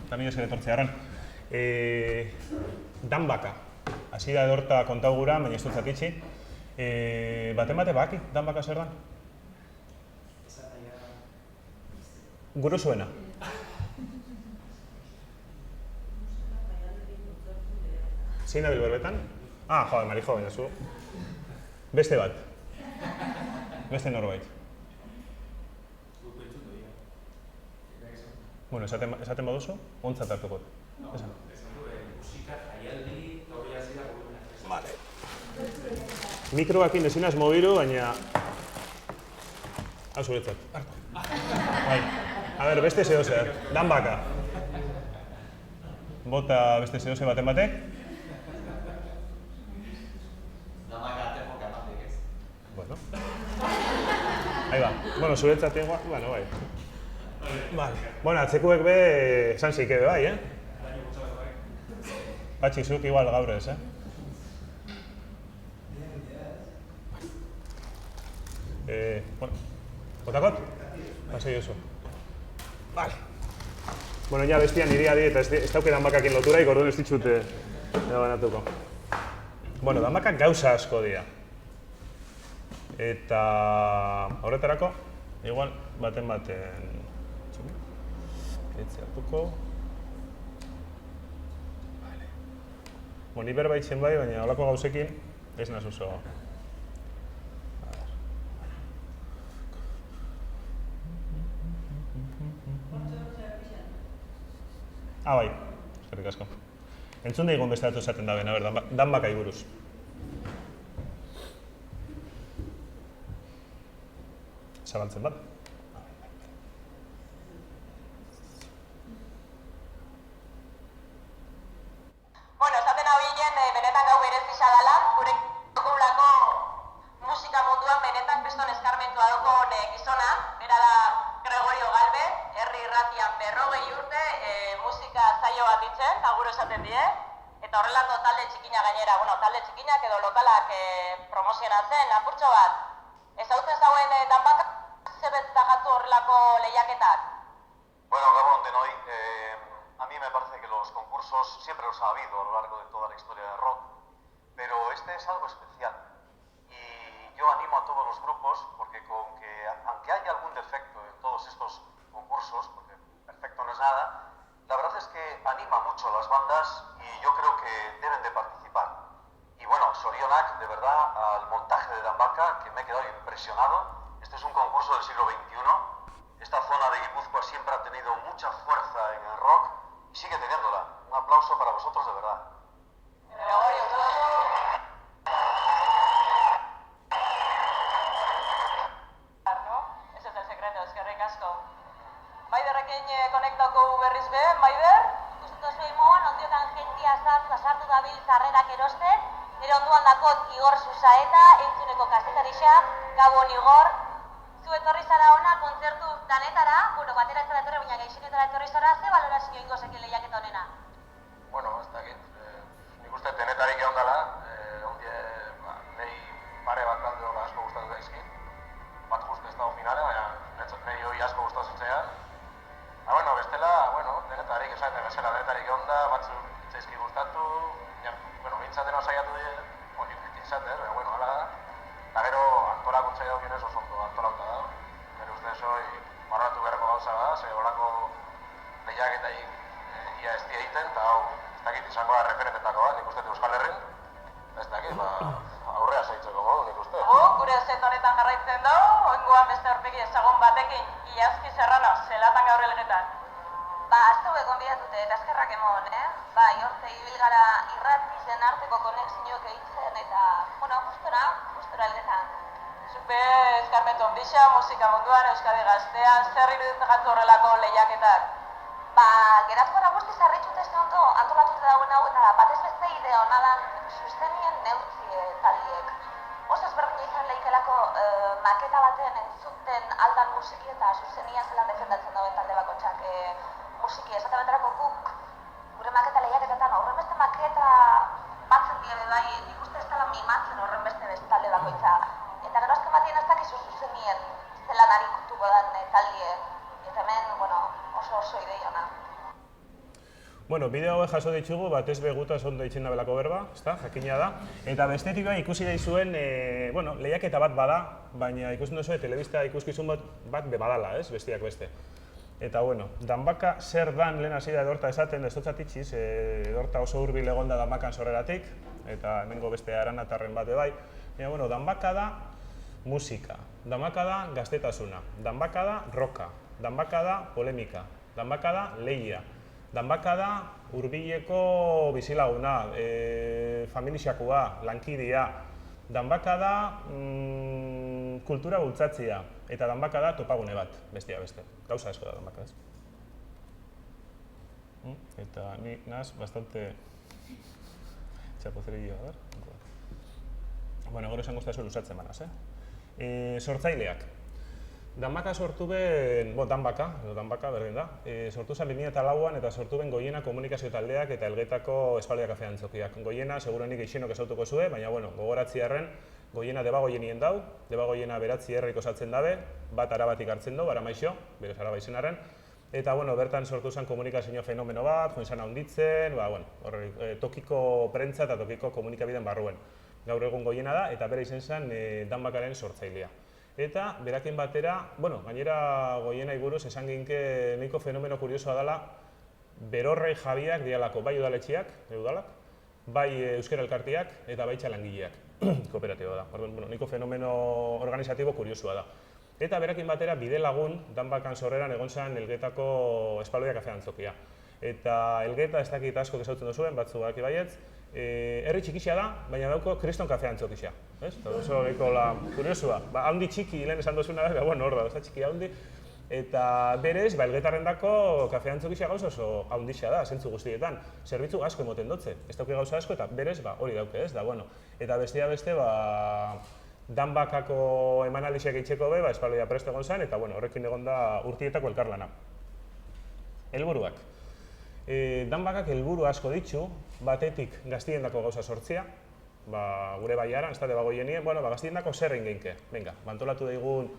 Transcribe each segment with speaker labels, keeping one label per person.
Speaker 1: eta mila esker etortzea erran. Danbaka. Hasi da edorta kontau gura, baina ez dut zatitxi. Baten bate baki, Danbaka zer dan? Guru zuena. Zein da bilberbetan? Joder, marijo, baina zu. Beste bat. Beste norbait. Bueno, esaten baduzu, ontzat hartuko. Esan du, musika jaialdi hori hasi da gure. Vale. Mikroakin ezinaz mobiru, baina... Hau zuretzat. Hartu. Bai. A ber, beste zehose, Danbaka. Bota beste zehose baten batek. Danbaka tepoka batek ez. Bueno. Ahí va. Bueno, zuretzat igual, bueno, bai. Vale. Bueno, atzekuek be, esan zike be bai, Patxi, zuk igual gaur ez, Bueno, botakot? Pasei oso. Vale. Bueno, ja bestian iria di eta ez dauke Danbakakin loturaik, orduan ez ditxute banatuko. Bueno, Danbakak gauza asko dira. Eta horretarako, igual baten etxe hartuko. Ni berbaitzen bai, baina holako gauzekin ez naz oso. Bai, eskerrik asko. Entzun daigun beste datu esaten da ben, Danbakai buruz. Zabaltzen bat.
Speaker 2: Bueno, esaten hau ginen, benetan gau berezisa dela, gure dugulako musika munduan benetan kriston eskarmentua daukon gizona, bera da Gregorio Galbe, herri irratian 40 urte musika zaio bat ditzen, aguro esaten die, eta horrelako talde txikina gainera, talde txikinak edo lokalak promozionatzen, apurtxo bat. Ezautzen zauen Danbaka, zebet dagatu horrelako lehiaketak?
Speaker 3: Bueno, Gabón, denoi, a mí me parece que los concursos siempre los ha habido a lo largo de toda la historia del rock, pero este es algo especial. Y yo animo a todos los grupos, porque aunque haya algún defecto en todos estos concursos, porque perfecto no es nada, la verdad es que anima mucho a las bandas y yo creo que deben de participar. Y bueno, Sorionak, de verdad, al montaje de Danbaka, que me he quedado impresionado. Este es un concurso del siglo XXI. Esta zona de Guipúzcoa siempre ha tenido mucha fuerza en el rock y sigue teniéndola. Un aplauso para vosotros, de verdad.
Speaker 2: Ese es el secreto, eskerrik asko. Maiderrekin konektauko berriz be, Maider?
Speaker 4: Ikusten zuen moan, ondiotan jentia sartu dabil sarrerak erosten, nire onduan dakot Igor Susaeta, entzuneko kazetarixa, Gabon Igor. Zu etorri zara ona kontzertu danetara, batera ez zara etorri, baina gaixinetara etorri zara, ze balorazio ingo zekin lehiaketa honena?
Speaker 3: Bueno, ez dakit. Nik uste denetarik egon dela, nahi pare bat talde asko gustatu daizkit. Bat justu ez dago finale, baina nahi hori asko gustatu zitzea. Bueno, bestela, denetarik esaten bezala, denetarik egon da, batzuk itzaizki gustatu, mintzaten saiatu dira, izaten, baina, hala da. Eta gero, antolakuntza daukionez oso ondo antolauta da. Nire ustez hori barratu beharreko gauza da, ze horako lehiaketaik ia ez dira egiten, eta hau, ez dakit izango da referentetako bat, nik uste Euskal Herrin. Ez dakit, aurrea zaitzeko modu, nik uste.
Speaker 2: Gure set honetan jarraitzen dugu, oingoan beste aurpegi ezagun batekin, Iazki Serrano, zelatan gaur elgetan.
Speaker 4: Azte hauek gonbidatute eta eskerrak emon, Bai, hortze ibil gara irratizen arteko konexioak eitzen eta, gustora elgetan.
Speaker 2: Zupe eskarmentu ondisa, musika munduan, Euskadi Gaztean, zer iruditzen gatu horrelako lehiaketak?
Speaker 4: Geratu gara guzti zarritxute ez ondo antolatute dagoen hau eta batez beste idea hona da sustenien neurtzie taldiek. Oso ezberdina izan lehikelako maketa baten entzuten aldan musiki eta sustenia zelan defendatzen dauen talde bakotxak musiki. Esate baterako guk gure maketa lehiaketetan horren beste maketa batzen die bai, nik uste ez dela mimatzen horren beste talde bakoitza. Eta gero azken batien ez dakizu zuzenien zelan harikutuko den taldie. Eta hemen, oso idei hona.
Speaker 1: Bueno, bideo hauek jaso ditugu, batez begutas ondo itzen da belako berba, ezta, jakina da. Eta bestetik bai ikusi daizuen, bueno, lehiaketa bat bada, baina ikusten duzu telebista ikuskizun bat badala, ez, bestiak beste. Eta bueno, Danbaka zer dan lehen hasi da edorta esaten, ez dotzat itxiz, edorta oso hurbil egon da Danbakan sorreratik, eta hemengo beste aranatarren bat bai. Baina bueno, Danbaka da musika, Danbaka da gaztetasuna, Danbaka da roka, Danbaka da polemika, Danbaka da lehia, Danbaka da hurbileko bizilaguna, familixakua, lankidia, Danbaka da kultura bultzatzea, eta Danbaka da topagune bat, bestia beste. Gauza asko da Danbaka, ez? Eta ni naz bastante txapozerillo, a ver? Bueno, gero esango zaizu luzatzen manaz, sortzaileak. Danbaka sortu ben, Danbaka berdin da, sortu zen 2004an eta sortu ben Goiena komunikazio taldeak eta Elgetako Espaloia kafea antzokiak. Goiena, segurenik eixenok ezautuko zue, baina bueno, gogoratzi harren, Goiena Debagoienien dau, Debagoiena beratzi herriko osatzen dabe, bat arabatik hartzen du, Aramaixo, berez araba izenaren, eta bueno, bertan sortu zen komunikazio fenomeno bat, joan izan handitzen, tokiko prentza eta tokiko komunikabideen barruen. Gaur egun Goiena da, eta bera izen zen Danbakaren sortzailea. Eta berakin batera, bueno, gainera Goiena buruz esan ginke nahiko fenomeno kuriosoa dela, berorrei jabiak dialako, bai udaletxiak, udalak, bai euskera elkartiak eta bai txalangileak, kooperatiboa da. Bueno, nahiko fenomeno organizatibo kuriosua da. Eta berakin batera bide lagun Danbakan sorreran egon zen Elgetako Espaloia kafea antzokia. Eta Elgeta ez dakit asko ezautzen duzuen, batzu baki baietz, herri txikixea da, baina dauko kriston kafea antzokixea. Eta oso nahiko kuriosua. Haundi txiki lehen esan duzuna da, bueno, hor da, ez da txiki haundi. Eta berez, Elgetarren dako kafea antzokixea gauza oso haundixea da, zentzu guztietan. Zerbitzu asko emoten dutze, ez dauke gauza asko eta berez, hori dauke ez da, bueno. Eta bestea beste, Danbakako emanaldiak eitzeko be, Espaloia prest egon zen, eta bueno, horrekin egon da urtietako elkarlana. Helburuak. Danbakak helburu asko ditzu, batetik gaztiendako gauza sortzea, gure baiaran, ez da Debagoienien, gaztiendako zer egin geinke. Venga, antolatu daigun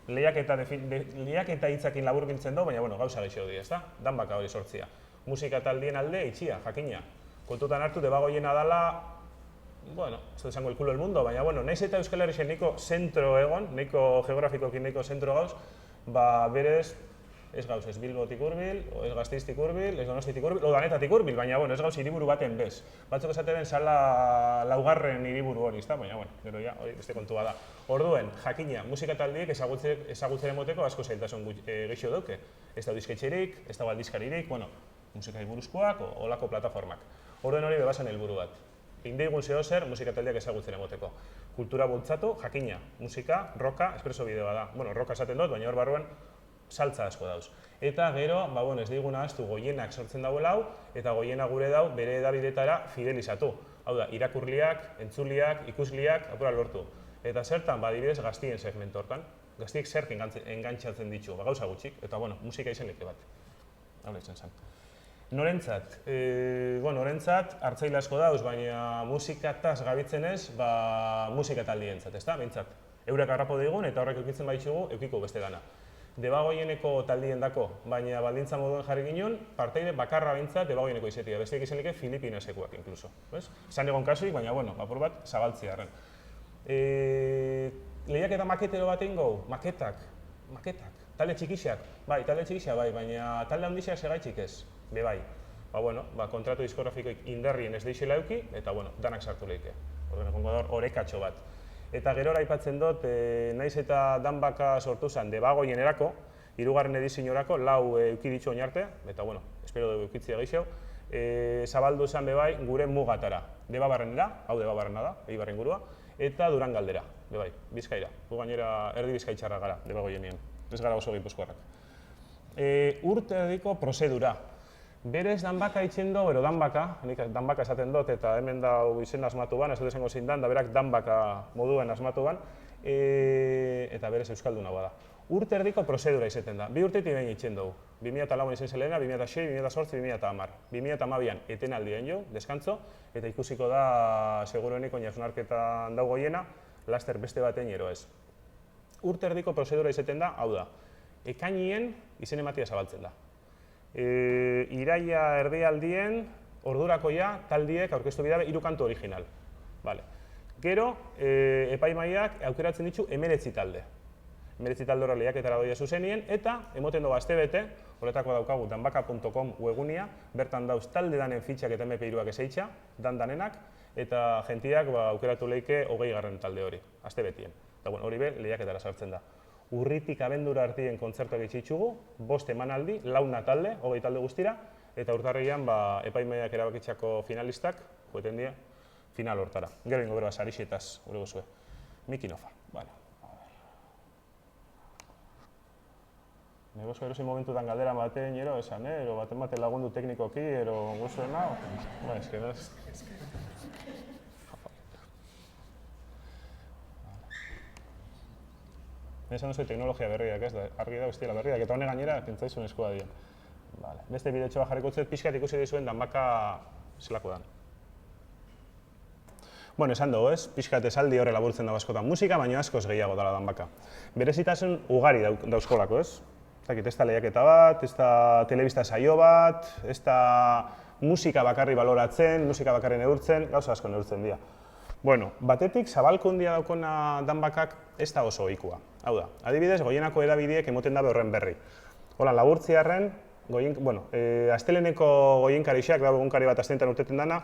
Speaker 1: lehiaketa hitzakin labur biltzen du, baina gauza gehiago di, ez da? Danbaka hori sortzea. Musika taldien alde, itxia, jakina. Kontutan hartu Debagoiena dala, bueno, ez da esango el culo del mundo, baina naiz eta Euskal Herrixen nahiko zentro egon, nahiko geografikokin nahiko zentro gauz, berez, ez gauz, ez Bilbotik urbil, ez Gasteiztik urbil, ez Donostiatik urbil, o Danetatik urbil, baina ez gauz hiriburu baten bez. Batzuk esateren zala laugarren hiriburu hori, ezta? Baina, gero ja, hori beste kontua da. Orduen, jakina, musika taldiek ezagutzen emoteko asko zailtasun gehiago dauke. Ez da disketxerik, ez da aldizkaririk, musika buruzkoak, olako plataformak. Orduen hori bebasan helburu bat. Indeigun zeo zer musika taldeak ezagutzen emoteko. Kultura bultzatu, jakina, musika, roka, espresso bideoa da. Roka esaten dut, baina hor barruan saltza asko dauz. Eta gero, ez diguna ahaztu Goienak sortzen dauela hau, eta Goiena gure dau bere edabidetara fidelizatu. Hau da, irakurliak, entzuliak, ikusliak, apura lortu. Eta zertan, adibidez, gaztien segmentu hortan. Gaztiek zerk engantzatzen ditu, gauza gutxik, eta musika izen leke bat. Hala izan zen. Norentzat? Norentzat hartzaile asko dauz, baina musikataz gabitzen ez, musika taldientzat, ezta? Behintzat, eurek harrapo digun eta horrek eukitzen baitzugu, eukiko beste dana. Debagoieneko taldien dako, baina baldintza moduen jarri ginen, parteide bakarra behintzat Debagoieneko izetia, besteak izan leke Filipinesekuak, inkluso. Esan egon kasuik, baina, apur bat, zabaltzea harren. Lehiaketa maketero bat egin gau? Maketak. Talde txikixak? Bai, talde txikixak bai, baina talde handixak segaitxik ez? Be bai. Kontratu diskografikoik indarrien ez deixela euki, eta, danak sartu lehike. Orekatxo bat. Eta gero aipatzen dut, naiz eta Danbaka sortu zen Debagoienerako, 3. edizionerako, 4 euki ditu oinarte, eta, espero dugu eukitzia gehiago, zabaldu zen bebai gure mugatara. Debabarrenera, hau Debabarrena da, Eibarren gurua, eta Durangaldera, bebai, Bizkaira. Gu gainera erdi bizkaitxarra gara, Debagoienien, ez gara oso gipuzkoarrak. Urte erdiko prozedura. Berez Danbaka itzen du, bero Danbaka, nik Danbaka esaten dut eta hemen da izen asmatu ban, ez dut esango zein dan, da berak Danbaka moduen asmatu ban, eta berez Euskalduna bada. Urte erdiko prozedura izaten da, 2 urtetik behin itzen dugu. 2004an izen zelena, 2006, 2008, 2010. 2010an etenaldien jo, deskantzo, eta ikusiko da, seguruenik oinazunarketan dau Goiena, laster beste baten ero ez. Urte erdiko prozedura izaten da, hau da, ekainien izen ematia zabaltzen da. iraia erdialdien, ordurako ja, taldiek aurkeztu bidea 3 kantu original. Gero, epaimaiak aukeratzen ditu 19 talde. 19 talde horra lehiaketara doia zuzenien, eta emoten dugu astebete, horretako daukagu danbaka.com webunia, bertan dauz talde danen fitxak eta MP3ak eseitxa, danenak, eta jentiak aukeratu leike 20. talde hori, astebetien. Eta hori be, lehiaketara sartzen da. Urritik abendura artien kontzertuak itxitxugu, 5 emanaldi, 4 talde, 20 talde guztira, eta urtarrian epaimaiak erabakitxako finalistak, joeten dira, final hortara. Gero ingo berba, sarixetaz, gure gozue. Miki Nofa, bale. Negozo erosin momentutan galdera batean, esan, ero baten bate lagundu teknikoki, ero gozuen hau. Ba, eske, no? Esan duzue teknologia berriak, ez da, argi da guztiela berriak, eta honek gainera, pentsaizun eskua dien. Beste bideotxo bat jarriko zet, pixkat ikusi dizuen danbaka zelako dan. Bueno, esan dugu, ez? Pixkat esaldi horre laburtzen dago askotan musika, baina askoz gehiago dela danbaka. Berezitasun ugari dauzkolako, ez? Ez da lehiaketa bat, ez da telebista saio bat, ez da musika bakarri baloratzen, musika bakarri neurtzen, gauza asko neurtzen dira. Bueno, batetik, zabalkundia daukona danbakak ez da oso ohikoa. Hau da, adibidez, Goienako hedabideek emoten dabe horren berri. Hola, laburtziarren, asteleneko goienkarixak, da egunkari bat astenetan urteten dana,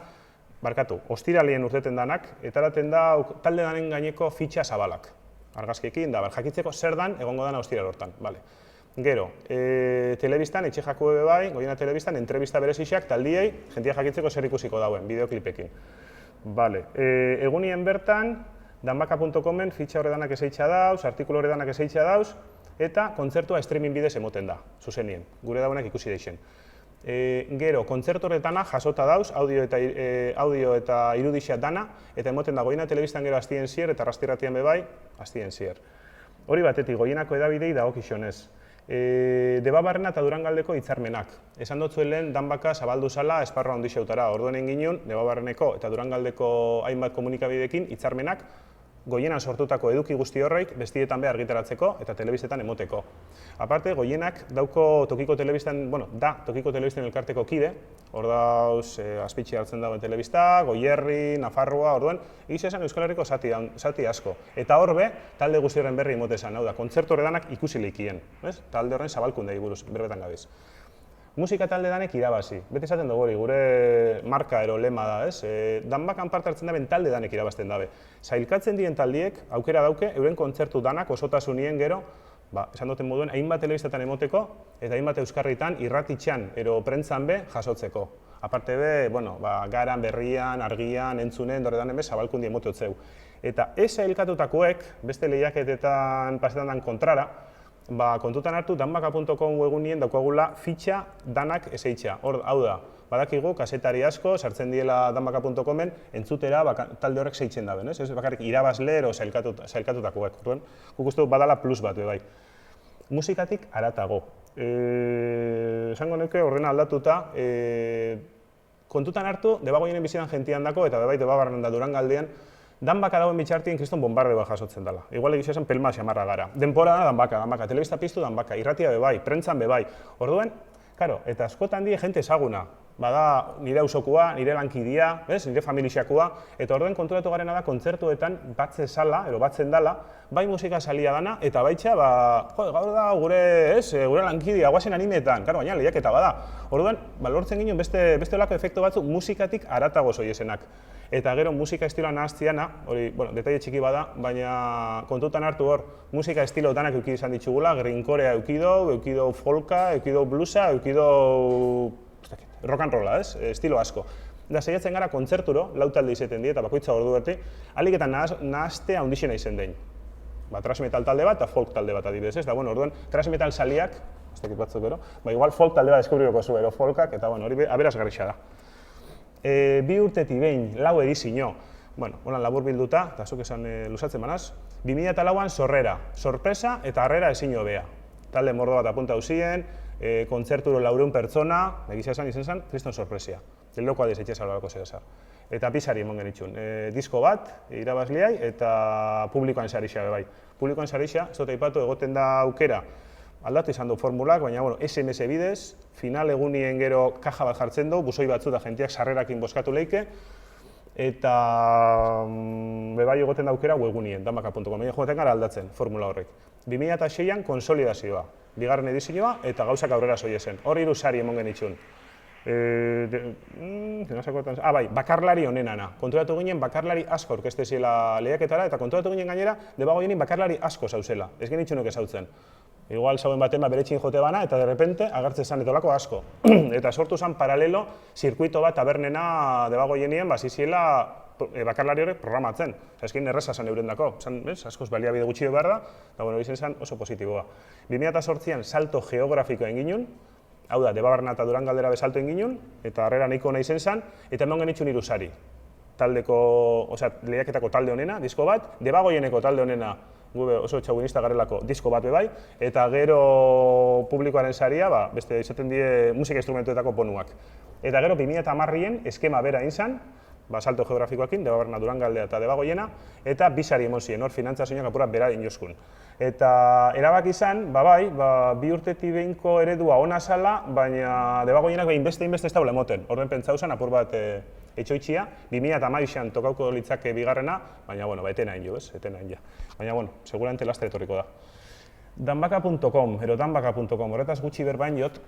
Speaker 1: barkatu, ostiralien urteten danak, eta eraten da talde danen gaineko fitxa zabalak. Argazkiekin, da, jakitzeko zer dan egongo dana ostiral hortan. Gero, telebistan, etxe jaku ebe bai, Goiena telebistan, entrevista berezixak taldiei, jentia jakitzeko zer ikusiko dauen, bideoklipekin. Egunien bertan, danbaka.comen fitxa horredanak eseitxa dauz, artikulu horredanak eseitxa dauz, eta kontzertua streaming bidez emoten da, zuzenien, gure dauenak ikusi deixen. Gero, kontzertu horretana jasota dauz, audio eta irudixa dana, eta emoten da Goiena telebistan gero astien zier, eta rastirratian bebai, astien zier. Hori batetik, Goienako hedabidei dagokixonez. Debabarrena eta Durangaldeko hitzarmenak. Esan dutzuen lehen, danbaka zabaldu zala esparroa ondixeutara. Orduan egin Debabarreneko eta Durangaldeko hainbat komunikabideekin hitzarmenak Goienan sortutako eduki guzti horreik bestietan be argitaratzeko eta telebistetan emoteko. Aparte, Goienak dauko tokiko telebistan, tokiko telebistan elkarteko kide, hor dauz azpitxi hartzen dagoen telebista, Goierri, Nafarroa, orduan, egiz esan Euskal Herriko zati asko. Eta hor be, talde guzti horren berri emote esan, hau da, kontzertu horredanak ikusi leikien, talde horren zabalkundei buruz, berbetan gabiz. Musika talde danek irabazi. Beti esaten dugu hori, gure marka ero lema da, ez? Danbakan parte hartzen daben talde danek irabazten dabe. Zailkatzen dien taldiek, aukera dauke, euren kontzertu danak osotasunien gero, esan duten moduen, hainbat telebistatan emoteko, eta hainbat euskarritan irratitxan, ero prentzan be, jasotzeko. Aparte be, garan, berrian, argian, entzunen, dorretan ebe, zabalkundi emototzeu. Eta ez zailkatutakoek, beste lehiaketetan pasetan dan kontrara, kontutan hartu, danbaka.com webunien daukagula fitxa danak eseitxa. Hau da, badakigu, kasetari asko, sartzen diela danbaka.comen, entzutera talde horrek seitzen daben, ez? Ez bakarrik irabazle ero zailkatutakoek. Guk uste badala plus bat, bai. Musikatik haratago. Esango nuke horrena aldatuta, kontutan hartu, Debagoienen bizidan jentian dako, eta bebai Debabarren da Durangaldean, danbaka dagoen bitxartien kriston bombarde bat jasotzen dela. Igual egizu esan pelma xamarra gara. Denpora da danbaka, telebista piztu danbaka, irratia bebai, prentzan bebai. Orduen, eta askotan die jente ezaguna. Bada nire auzokoa, nire lankidea, nire familixakoa, eta orduen konturatu garena da kontzertuetan batzen zala, ero batzen dala, bai musika salia dana, eta baitxa, gaur da gure lankidea, guazen animetan, baina lehiaketa bada. Orduen, lortzen ginen beste olako efektu batzuk musikatik haratago zoiesenak. Eta gero musika estiloa nahaztiana, hori, detaile txiki bada, baina kontutan hartu hor, musika estilo danak eukide izan ditugula, greencorea eukidou folka, eukidou bluesa, eukidou rock and rolla, ez? Estilo asko. Da, saiatzen gara kontzerturo, lau talde izeten die, eta bakoitza ordu berti, alik eta nahaztea handixena izen den. Thrash metal talde bat eta folk talde bat adibidez, ez? Da, orduan, thrash metal saliak, ez dakit batzuk gero, igual folk talde bat deskubrioko zu, ero folkak, eta hori aberazgarrixa da. 2 urtetik behin, lau edizio, holan labur bilduta, eta zuk esan luzatzen manaz, 2004an Sorrera, sorpresa eta harrera ezin hobea. Talde mordo bat apunta hauzien, kontzerturo 400 pertsona, egizia esan izen zen, kriston sorpresia. Loko adiz etxe salbarako zehazar. Eta pisari emon genitxun. Disko bat, irabazliai, eta publikoan sarixa bebai. Publikoan sarixa, ez dut aipatu, egoten da aukera, aldatu izan du formulak, baina bueno, SMS bidez, final egunien gero kaja bat jartzen du, buzoi batzu da jentiak sarrerakin bozkatu leike, eta bebai egoten daukera webgunien, danbaka.com, baina joaten gara aldatzen formula horrek. 2006an konsolidazioa, bigarren edizioa eta gauzak aurrera soie zen. Hor 3 sari emon genitxun. Bai, bakarlari onenana. Konturatu ginen bakarlari asko orkeste ziela lehiaketara eta konturatu ginen gainera debagoienin bakarlari asko zauzela. Ez genitxunok ezautzen. Igual zauen baten beretxin jote bana eta derrepente agertzen zan etolako asko. Eta sortu zan paralelo zirkuito bat tabernena debagoienien ziziela bakarlari horrek programatzen. Ezkin erreza zan eurendako. Askoz baliabide gutxi behar da, eta bueno, izen zan oso positiboa. 2008an salto geografikoa enginun, hau da, Debabarrena eta Durangaldera besalto enginun, eta harrera nahiko nahi zen zan, eta eman genitxun 3 sari. Lehiaketako talde honena, disko bat, debagoieneko talde honena, gube oso txaguinista garelako disko bat bebai, eta gero publikoaren saria, beste izaten die musika instrumentuetako ponuak. Eta gero 2010an eskema bera inzan, salto geografikoakin, Debabarrena, Durangaldea eta Debagoiena, eta 2 sari emon ziren, hor finantzazioak apurat bera inoskun. Eta erabaki izan, bai, 2 urtetik behinko eredua ona zala, baina Debagoienak inbeste ez daula emoten. Orden pentsau zen, apur bat etxoitxia, 2008an tokauko litzake bigarrena, baina, bueno, eten hain jo, eten hain ja. Baina, bueno, seguramente lastre etorriko da. Danbaka.com, danbaka.com, horretaz gutxi berbain jot,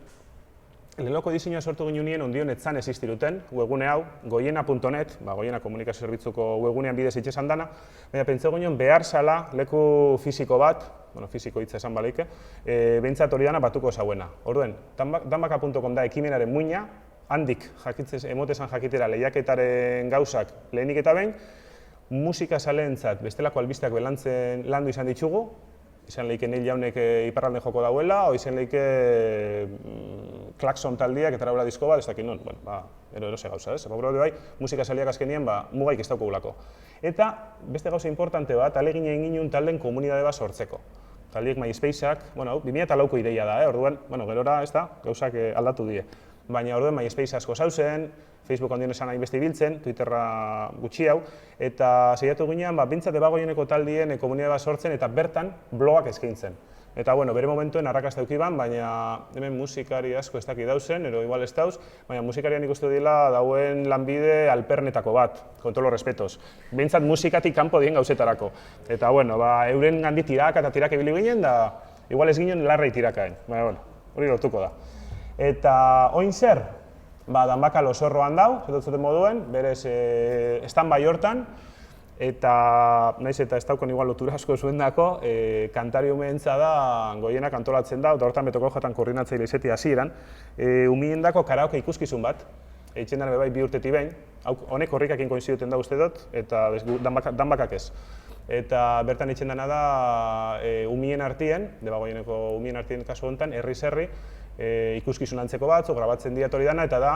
Speaker 1: lehenoko diseinua sortu ginunien ondion etzan existiruten, webgune hau, goiena.net, Goiena komunikazio zerbitzuko webgunean bidez itxesan dana, baina pentsau ginen behar zala leku fisiko bat, fisiko hitza esan baleike, behintzat hori dana batuko zauena. Orduen, danbaka.com da ekimenaren muina, handik emotezan jakitera lehiaketaren gauzak lehenik eta behin, musika saleentzat bestelako albisteak belantzen landu izan ditugu, izan leike Neil Jaunek iparralden joko dauela, o izan leike Klaxon taldiak eta araula disko bat, ez dakit non, erose gauza, ez? Bai, musika saliak azkenien mugaik ez daukagulako. Eta beste gauza importante bat, alegin egin ginen talden komunidade bat sortzeko. Taldiek MySpaceak, 2004ko ideia da, orduan, gerora, ez da, gauzak aldatu die. Baina orduan MySpace asko zauzen, Facebook handien esan hain beste ibiltzen, Twitterra gutxi hau, eta saiatu ginean, bintzat Debagoieneko taldien komunidade bat sortzen eta bertan blogak eskaintzen. Eta, bere momentuen arrakasta eukiban, baina hemen musikari asko ez daki dauzen, ero igual ez dauz, baina musikarian ikustu dila dauen lanbide alpernetako bat, con todos los respetos. Bintzat musikatik kanpo dien gauzetarako. Eta, euren gandi tiraka eta tiraka ibili ginen, da igual ez ginen larrei tirakaen. Baina, hori lortuko da. Eta, oin zer? Danbaka losorroan dau, zetotzen moduen, berez stand-by hortan, eta naiz eta ez daukon igual lotura asko zuen dako, kantari umeentza da Goienak antolatzen da, eta hortan betoko jatan koordinatzaile izeti hasieran, umien dako karaoke ikuskizun bat, eitzen dara bebai 2 urtetik behin, honek horrikakin koinziduten da uste dut, eta danbakak ez. Eta bertan eitzen dana da umien artien, Debagoieneko umien artien kasu honetan, herri-zerri, ikuskizun antzeko batzu, grabatzen diat hori dana, eta da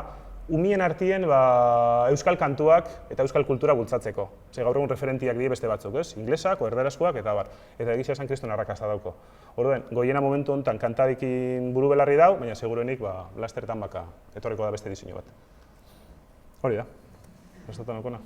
Speaker 1: umien artien euskal kantuak eta euskal kultura bultzatzeko. Gaur egun referentiak die beste batzuk, ez? Inglesak, erderazkoak eta bar. Eta egizia esan kriston arrakasta dauko. Orduen, Goiena momentu honetan kantarikin buru belarri dau, baina segurenik lastertan baka etorriko da beste diseinu bat. Hori da. Gustatu naukona.